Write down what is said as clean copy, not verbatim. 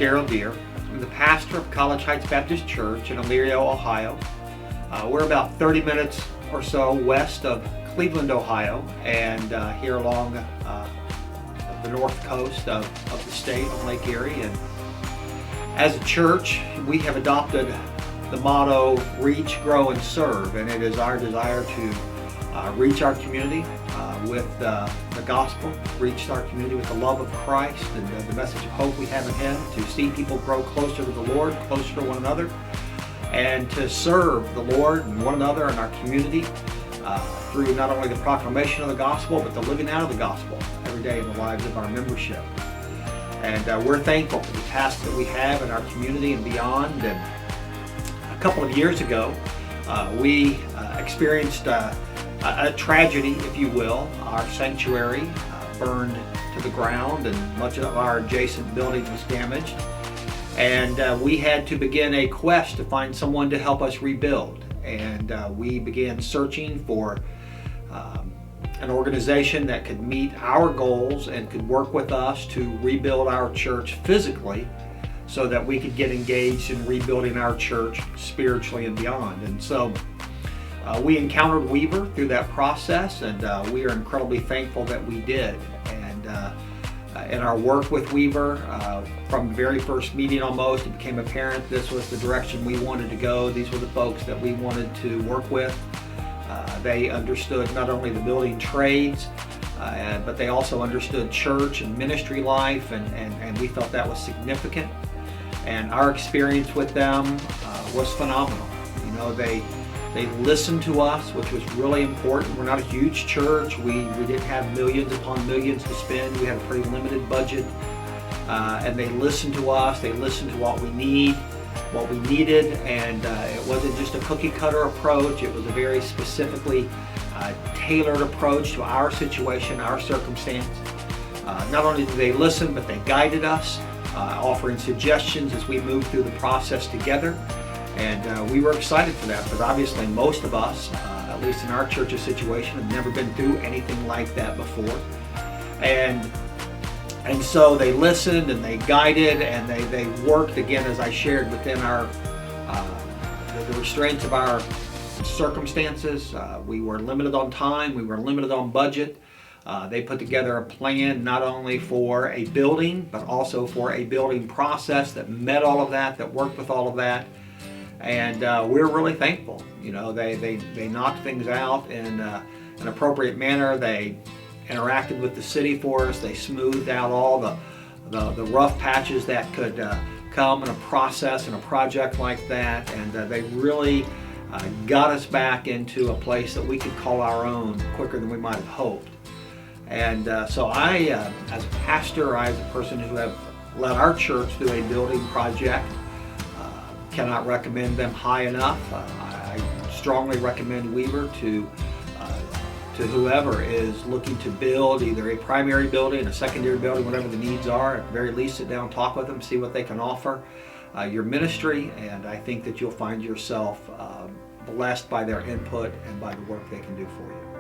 Elyria. I'm the pastor of College Heights Baptist Church in Elyria, Ohio. We're about 30 minutes or so west of Cleveland, Ohio, and here along the north coast of the state on Lake Erie. And as a church, we have adopted the motto, reach, grow, and serve, and it is our desire to reach our community with the gospel, reach our community with the love of Christ and the message of hope we have in Him, to see people grow closer to the Lord, closer to one another, and to serve the Lord and one another and our community through not only the proclamation of the gospel, but the living out of the gospel every day in the lives of our membership. And we're thankful for the task that we have in our community and beyond. And a couple of years ago, we experienced a tragedy, if you will. Our sanctuary burned to the ground and much of our adjacent building was damaged. And we had to begin a quest to find someone to help us rebuild. And we began searching for an organization that could meet our goals and could work with us to rebuild our church physically so that we could get engaged in rebuilding our church spiritually and beyond. And so we encountered Weaver through that process, and we are incredibly thankful that we did. And in our work with Weaver, from the very first meeting almost, it became apparent this was the direction we wanted to go. These were the folks that we wanted to work with. They understood not only the building trades, but they also understood church and ministry life, and we felt that was significant. And our experience with them was phenomenal. You know, they listened to us, which was really important. We're not a huge church. We didn't have millions upon millions to spend. We had a pretty limited budget. And they listened to us. They listened to what we needed, and it wasn't just a cookie cutter approach. It was a very specifically tailored approach to our situation, our circumstance. Not only did they listen, but they guided us, offering suggestions as we moved through the process together. And we were excited for that, because obviously most of us, at least in our church's situation, have never been through anything like that before. And so they listened and they guided and they worked, again, as I shared, within our the restraints of our circumstances. We were limited on time, we were limited on budget. They put together a plan not only for a building, but also for a building process that met all of that, that worked with all of that. And we're really thankful. You know, they knocked things out in an appropriate manner. They interacted with the city for us. They smoothed out all the rough patches that could come in a process and a project like that. And they really got us back into a place that we could call our own quicker than we might have hoped. And so I, as a pastor, as a person who have led our church through a building project, cannot recommend them high enough. I strongly recommend Weaver to whoever is looking to build either a primary building, a secondary building, whatever the needs are. At the very least, sit down, talk with them, see what they can offer your ministry, and I think that you'll find yourself blessed by their input and by the work they can do for you.